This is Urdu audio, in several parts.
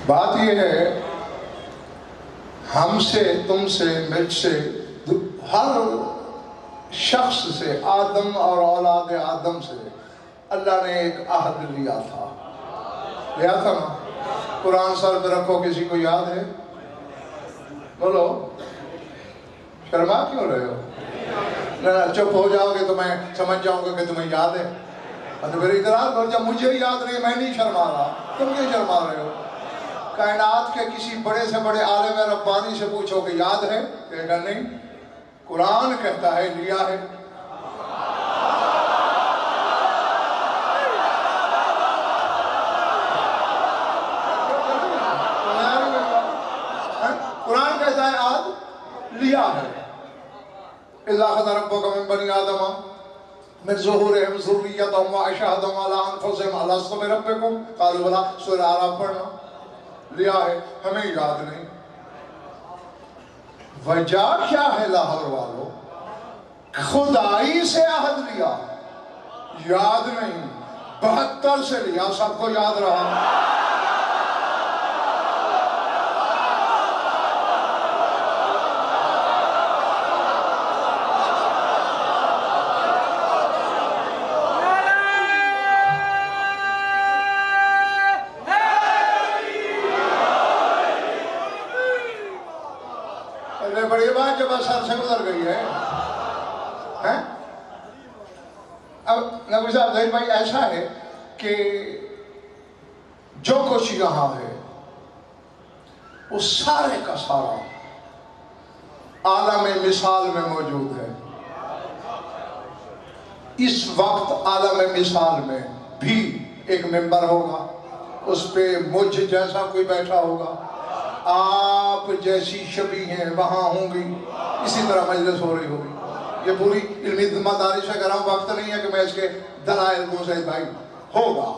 بات یہ ہے ہم سے، تم سے، مجھ سے، ہر شخص سے، آدم اور اولاد آدم سے اللہ نے ایک عہد لیا تھا نا؟ قرآن سر پہ رکھو، کسی کو یاد ہے؟ بولو، شرما کیوں رہے ہو؟ چپ ہو جاؤ گے تو میں سمجھ جاؤں گا کہ تمہیں یاد ہے، تو پھر اقرار کرو جب مجھے یاد نہیں، میں نہیں شرما رہا، تم کیوں شرما رہے ہو؟ کائنات کے کسی بڑے سے بڑے عالم ربانی سے پوچھو کہ یاد ہے، کہے گا نہیں، قرآن کہتا ہے لیا ہے۔ قرآن کہتا ہے عہد لیا ہے۔ اِذَا أَخَذَ رَبُّكَ مِن بَنِي آدَمَ مِن ظُهُورِهِمْ ذُرِّيَّتَهُمْ وَأَشْهَدَهُمْ عَلَىٰ أَنفُسِهِمْ أَلَسْتُ بِرَبِّكُمْ قَالُوا بَلَىٰ، سورہ اعراف پڑھنا، لیا ہے، ہمیں یاد نہیں۔ وجہ کیا ہے لاہور والو؟ خدائی سے عہد لیا، یاد نہیں، 72 سے لیا، سب کو یاد رہا۔ بڑی بات جب سر سے گزر گئی ہے۔ اب نبی صاحب ظہیر بھائی ایسا ہے کہ جو کچھ یہاں ہے وہ سارے کا سارا عالم مثال میں موجود ہے۔ اس وقت عالم مثال میں بھی ایک ممبر ہوگا، اس پہ مجھ جیسا کوئی بیٹھا ہوگا، آپ جیسی شبیہیں وہاں ہوں گی، اسی طرح مجلس ہو رہی ہوگی۔ یہ پوری علمی ذمہ داری سے کر رہا ہوں، وقت نہیں ہے کہ میں اس کے دلائل دوں سے بھائی ہوگا۔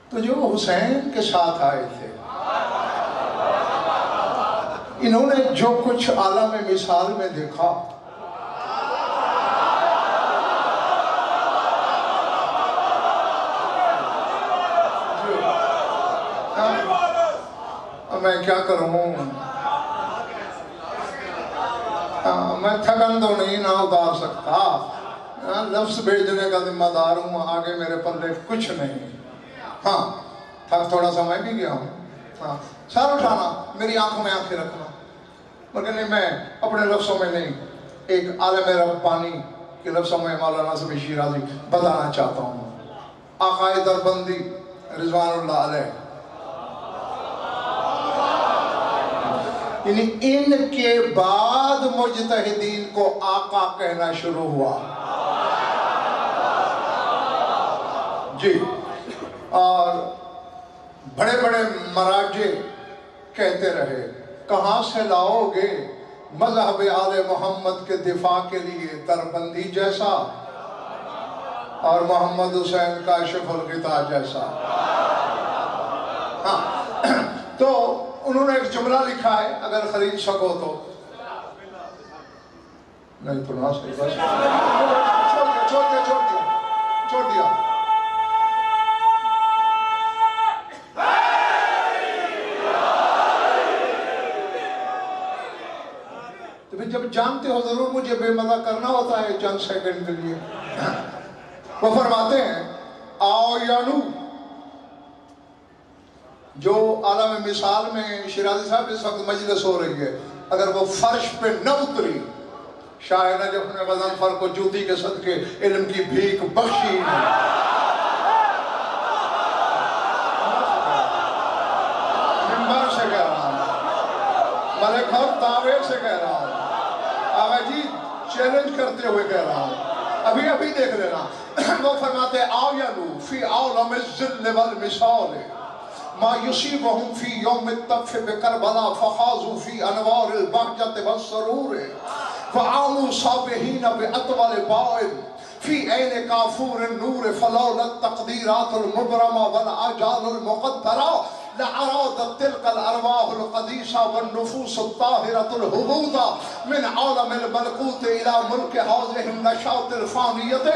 تو جو حسین کے ساتھ آئے تھے، انہوں نے جو کچھ عالم مثال میں دیکھا، میں کیا کروں، میں تھکن تو نہیں نہ اتار سکتا، لفظ بھیجنے کا ذمہ دار ہوں، آگے میرے پلے کچھ نہیں۔ ہاں تھک تھوڑا سا میں بھی گیا ہوں، ہاں سر اٹھانا، میری آنکھوں میں آنکھیں رکھنا، مگر نہیں، میں اپنے لفظوں میں نہیں، ایک عالم ربانی کے لفظوں میں مولانا سبی شیرازی بتانا چاہتا ہوں۔ آقا دربندی رضوان اللہ علیہ، یعنی ان کے بعد مجتہدین کو آقا کہنا شروع ہوا جی، اور بڑے بڑے مراجع کہتے رہے کہاں سے لاؤ گے مذہب آل محمد کے دفاع کے لیے دربندی جیسا اور محمد حسین کاشف الغطاء جیسا۔ ہاں تو انہوں نے ایک جملہ لکھا ہے، اگر خرید سکو تو، نہیں تو نہ صحیح، بس چھوڑ دیا۔ تو پھر جب جانتے ہو ضرور مجھے بے مزہ کرنا ہوتا ہے چند سیکنڈ کے لیے۔ وہ فرماتے ہیں آؤ یا نو، جو عالم مثال میں شیرازی صاحب اس وقت مجلس ہو رہی ہے، اگر وہ فرش پہ نہ اتری، شاعر نے جب اپنے غضنفر کو جوتی کے صدقے علم کی بھیک بخشی، منبر سے کہہ رہا ہوں، ملک اور دعوے سے کہہ رہا ہوں، آغا جی چیلنج کرتے ہوئے کہہ رہا ہوں، ابھی دیکھ لینا۔ وہ فرماتے آؤ یا نو فی عالم الظل والمثال ما یصیبہم فی یوم الطف بکربلا فخاضوا فی انوار البہجت والسرور وعاموا صابحین باطول باعد فی عین کافور النور فلولا التقدیرات المبرمہ والآجال المقدرہ لعرادت تلك الأرواح القديسة والنفوس الطاهرة الهبوطة من عالم الملكوت إلى ملك هذه النشاط الفانية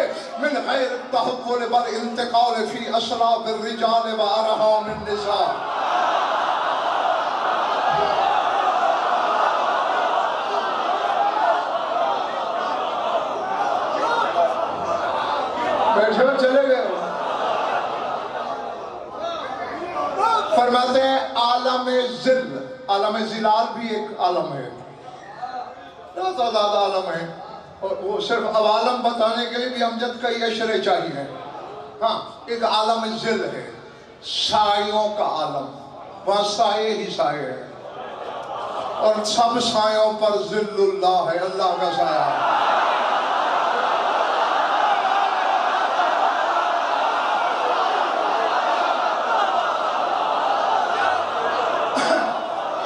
من غير التحول بل انتقال في أسراب الرجال وأرحام النساء. فرماتے ہیں عالم ذل، عالم ذلال بھی ایک عالم ہے، بہت زیادہ عالم ہے، اور وہ صرف عوالم بتانے کے لیے بھی امجد کئی اشرے چاہیے۔ ہاں، ایک عالم ذل ہے، سایوں کا عالم، وہاں سائے ہی سائے ہے، اور سب سایوں پر ذل اللہ ہے، اللہ کا سایہ ہے۔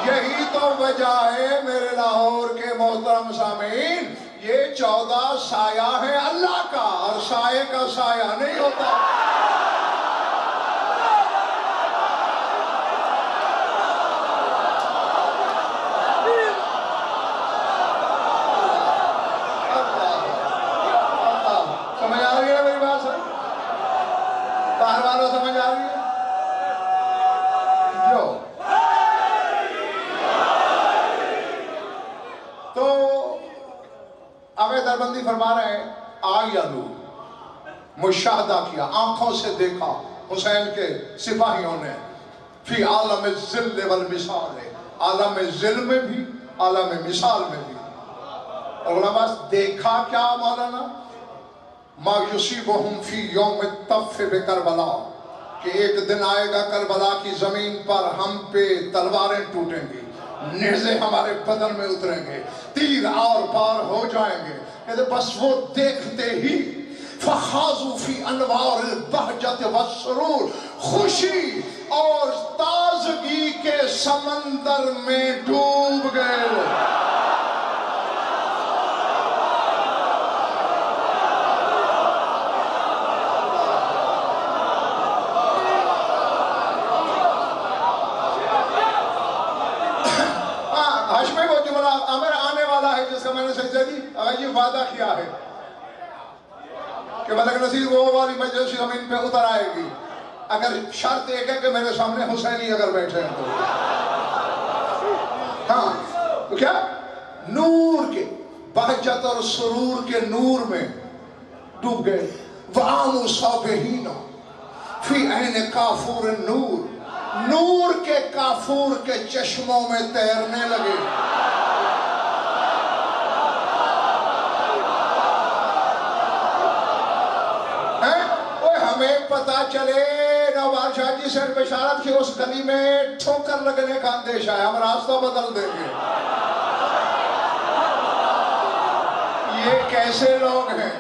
یہی تو وجہ ہے میرے لاہور کے محترم سامعین، یہ 14 سایہ ہے اللہ کا، اور سائے کا سایہ نہیں ہوتا۔ سمجھ آ رہی ہے میری بات سے؟ باہر والا سمجھ آ رہی ہے؟ جو تو آگے دربندی فرما رہے ہیں، آئینو مشاہدہ کیا، آنکھوں سے دیکھا حسین کے سپاہیوں نے، فی عالم الذل والمثال، عالم ذل میں بھی عالم مثال میں بھی۔ علماء دیکھا کیا مولانا؟ ما یصیبہم فی یوم الطف بکربلا، کہ ایک دن آئے گا کربلا کی زمین پر ہم پہ تلواریں ٹوٹیں گی، نیزے ہمارے بدن میں اتریں گے، تیر اور پار ہو جائیں گے، کہتے بس وہ دیکھتے ہی فخاضوا فی انوار البہجت والسرور، خوشی اور تازگی کے سمندر میں ڈوب گئے۔ ہاشمی وہ جملہ امر آنے والا ہے جس کا میں نے سجدہ دی، اگر یہ وعدہ کیا ہے کہ ملک نصیر وہ والی مجلس زمین پہ اتر آئے گی، اگر شرط ایک ہے کہ میرے سامنے حسینی اگر بیٹھے ہیں تو ہاں، تو کیا نور کے بہجت اور سرور کے نور میں ڈوب گئے۔ وَعَامُوا صَابِحِينَ فِي عَيْنِ کافور النور، نور کے کافور کے چشموں میں تیرنے لگے۔ ہمیں پتا چلے نواب شاہ جی سے بشارت کی اس گلی میں ٹھوکر لگنے کا اندیشہ ہے، ہم راستہ بدل دیں گے۔ یہ کیسے لوگ ہیں؟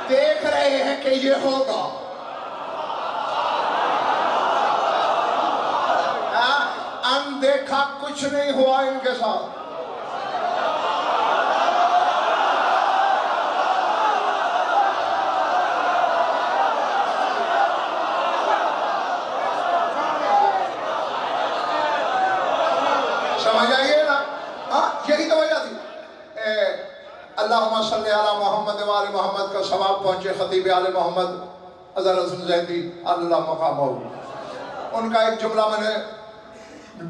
دیکھ رہے ہیں کہ یہ ہوگا، اندیکھا کچھ نہیں ہوا ان کے ساتھ۔ سمجھ آئیے نا؟ ہاں، یہی تو وجہ تھی۔ اللہم صلی علی محمد و آل محمد کا ثواب پہنچے خطیب آل محمد اظہر حسن زیدی اللہ مقام ہو۔ ان کا ایک جملہ میں نے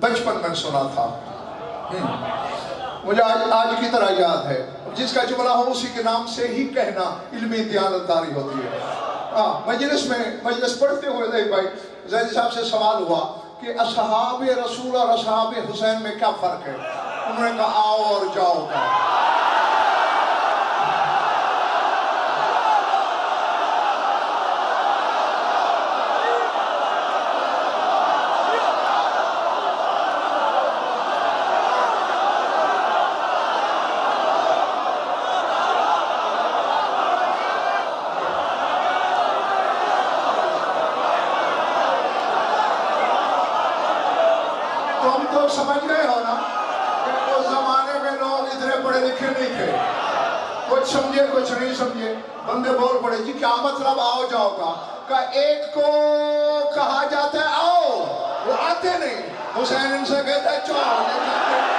بچپن میں سنا تھا، مجھے آج کی طرح یاد ہے، جس کا جملہ ہو اسی کے نام سے ہی کہنا علمی دیانتداری ہوتی ہے۔ مجلس پڑھتے ہوئے دیکھ بھائی زیدی صاحب سے سوال ہوا کہ اصحاب رسول اور اصحاب حسین میں کیا فرق ہے؟ انہوں نے کہا آؤ اور جاؤ کا۔ تم تو سمجھ گئے ہو نا کہ اس زمانے میں لوگ اتنے پڑھے لکھے نہیں تھے، کچھ سمجھے کچھ نہیں سمجھے، بندے بول پڑے جی کیا مطلب آؤ جاؤ کا؟ کہ ایک کو کہا جاتا ہے آؤ، وہ آتے نہیں، حسین ان سے کہتا ہے چاؤ، یہ جاتے ہیں۔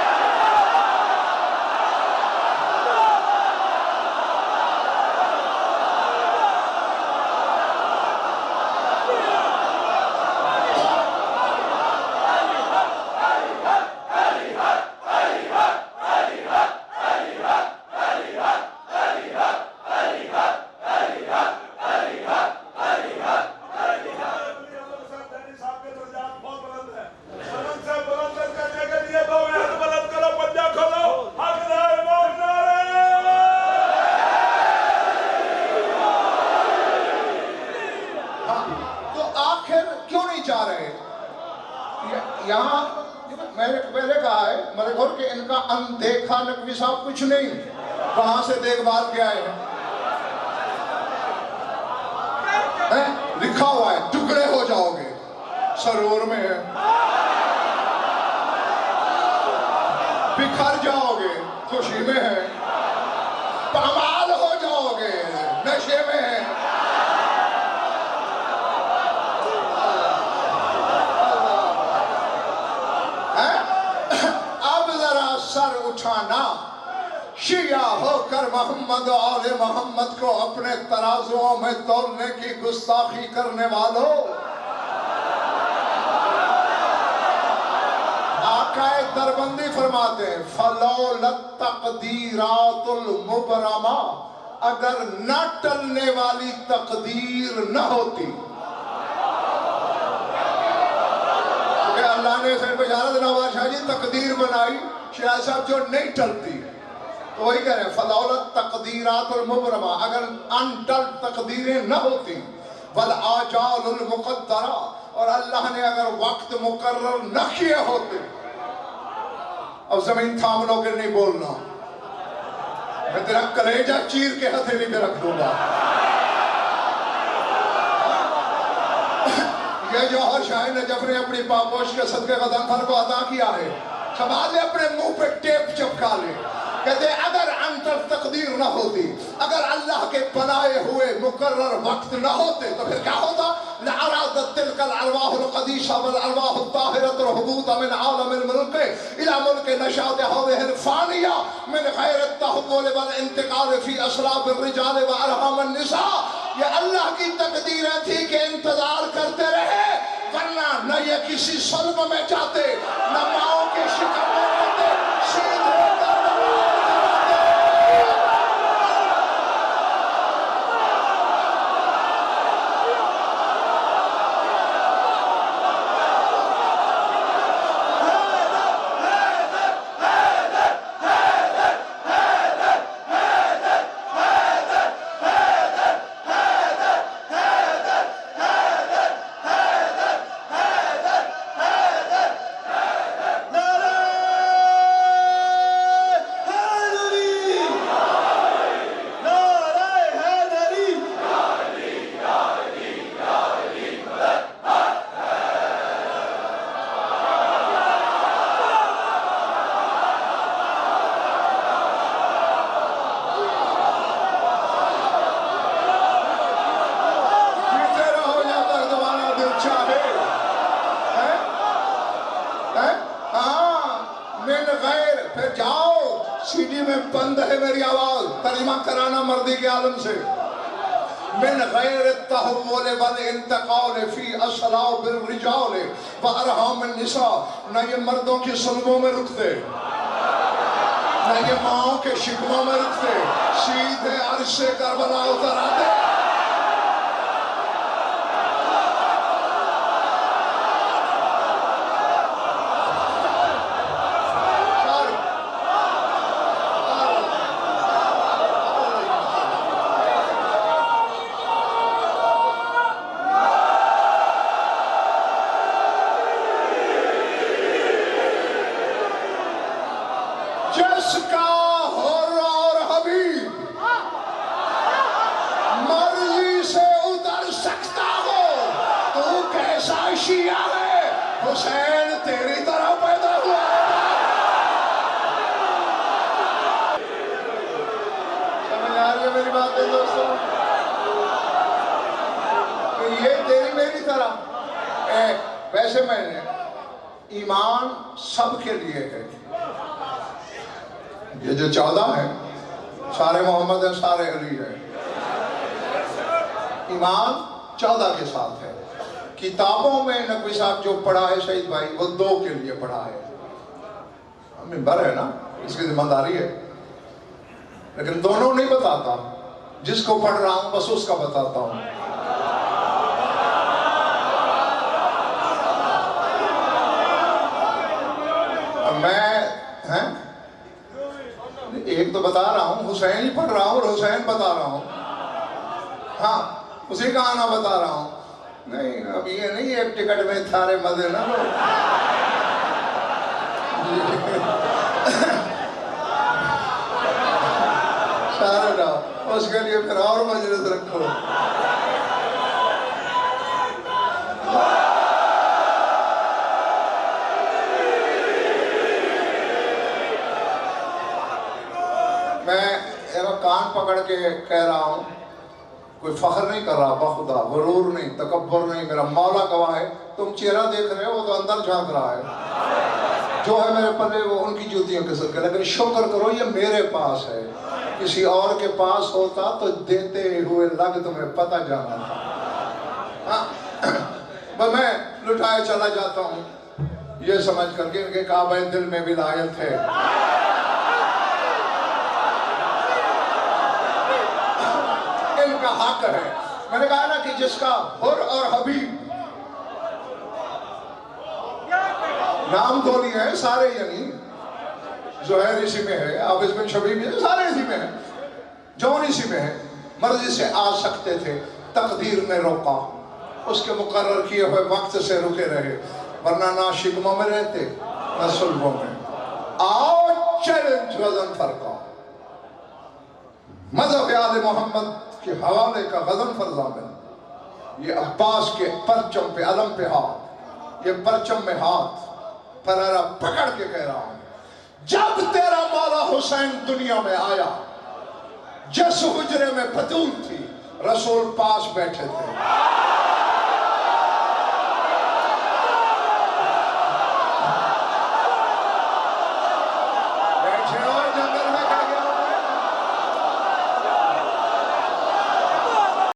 چاہ رہے. یہاں میں نے پہلے کہا ہے ملک غور کہ ان کا اندیکھا نقوی صاحب کچھ نہیں. کہاں سے دیکھ بھال کے آئے ہیں؟ لکھا ہوا ہے ٹکڑے ہو جاؤ گے. سرور میں ہے بکھر جاؤ گے، خوشی میں ہے. پامال ہو جاؤ گے، نشے میں ہے. اب ذرا سر اٹھانا، شیعہ ہو کر محمد و آل محمد کو اپنے ترازوؤں میں تولنے کی گستاخی کرنے والوں. آقا دربندی فرماتے ہیں فَلَوْلَا التَّقْدِيرَاتُ الْمُبْرَمَةُ، اگر نہ ٹلنے والی تقدیر نہ ہوتی. کہ اللہ نے اسے بشارت نواز شاہ جی تقدیر بنائی شاہ صاحب جو نہیں ٹلتی، تو وہی کہہ رہے ہیں فَلَوْلَا التَّقْدِيرَاتُ الْمُبْرَمَةُ، اگر انٹل تقدیریں نہ ہوتی. وَالْآجَالُ الْمُقَدَّرَةُ، اور اللہ نے اگر وقت مقرر نہ کیے ہوتے. اب زمین تھام لو کہ نہیں بولنا، میں تیرا کلیجہ چیر کے ہتھیلی پہ رکھ دوں گا. یہ جوہر شاہ نجف نے اپنی پاپوش کے صدقے غضنفر کو عطا کیا ہے. سوال لے اپنے منہ پہ ٹیپ چپکا لے. کہتے اگر انٹر تقدیر نہ ہوتی، اگر اللہ کے بنائے ہوئے مقرر وقت نہ ہوتے تو پھر کیا ہوتا؟ لَعَرَادَتْ تِلْكَ الْأَرْوَاحُ الْقَدِيسَةُ وَالْأَرْوَاحُ الطَّاهِرَةُ الْهُبُوطَ مِنْ عَالَمِ الْمُلْكِ إِلَى مُلْكِ نَشَاطِ هَذِهِ الْفَانِيَةِ مِنْ غَيْرِ التَّحَوُّلِ وَالْانتِقَالِ فِي أَصْلَابِ الرِّجَالِ وَأَرْحَامِ النِّسَاءِ. یہ اللہ کی تقدیریں تھی کہ انتظار کرتے رہے، ورنہ نہ یہ کسی صلب میں جاتے، نہ ماؤں کے شکم میں ہوتے. سیدھے مردی کے عالم سے من غیر التحول والانتقال فی اصلاب الرجال وارحام النساء. نہ یہ مردوں کی صلبوں میں رکتے، نہ یہ ماؤں کے شکموں میں رکتے، سیدھے عرش سے کربلا اتر آتے. جس کا حر اور حبیب مرضی سے اتر سکتا ہو، تو کیسا شیعہ ہے؟ حسین تیری طرح پیدا ہوا ہے. سمجھ آ رہی ہے میری باتیں دوستوں؟ کہ یہ تیری میری طرح. ویسے میں نے ایمان سب کے لیے ہے. یہ جو 14 ہے سارے محمد ہیں، سارے علی ہیں. ایمان 14 کے ساتھ ہے. کتابوں میں نقوی صاحب جو پڑھا ہے شہید بھائی وہ 2 کے لیے پڑھا ہے. منبر ہے نا، اس کی ذمہ داری ہے، لیکن دونوں نہیں بتاتا. جس کو پڑھ رہا ہوں بس اس کا بتاتا ہوں. میں ایک تو بتا رہا ہوں، حسین ہی پڑھ رہا ہوں اور حسین بتا رہا ہوں. ہاں اسی کا آنا بتا رہا ہوں. نہیں اب یہ نہیں ایک ٹکٹ میں سارے مزے نہ لو. سارے نہ اس کے لیے پھر اور مجلس رکھو. میں کان پکڑ کے کہہ رہا ہوں, کوئی فخر نہیں کر رہا, بخدا غرور نہیں, تکبر نہیں, میرا مولا گواہ ہے. تم چہرہ دیکھ رہے ہو, وہ تو اندر جھانک رہا ہے. جو ہے میرے پلے وہ ان کی جوتیوں کے سر کے, لیکن شکر کرو یہ میرے پاس ہے. کسی اور کے پاس ہوتا تو دیتے ہوئے لگ تمہیں پتہ جانا تھا. بس میں لٹائے چلا جاتا ہوں یہ سمجھ کر کے ان کے کعبہ دل میں ولایت ہے. ان کا حق ہے. میں نے کہا نا کہ جس کا حر اور حبیب نام دھولی ہے سارے, یعنی زہیر اسی میں ہے, حافظ بن شبیب سارے اسی میں ہیں, جون اسی میں ہے. مرضی سے آ سکتے تھے, تقدیر نے روکا, اس کے مقرر کیے ہوئے وقت سے رکے رہے, ورنہ نہ شکموں میں رہتے نہ سلبوں میں. آؤ چیلنج غضنفر کا, مذہب آل محمد کے حوالے کا غضنفر ضامن. یہ عباس کے پرچم پہ, علم پہ ہاتھ, یہ پرچم میں ہاتھ پرارا پکڑ کے کہہ رہا ہوں, جب تیرا مولا حسین دنیا میں آیا, جس حجرے میں بطول تھی رسول پاس بیٹھے تھے.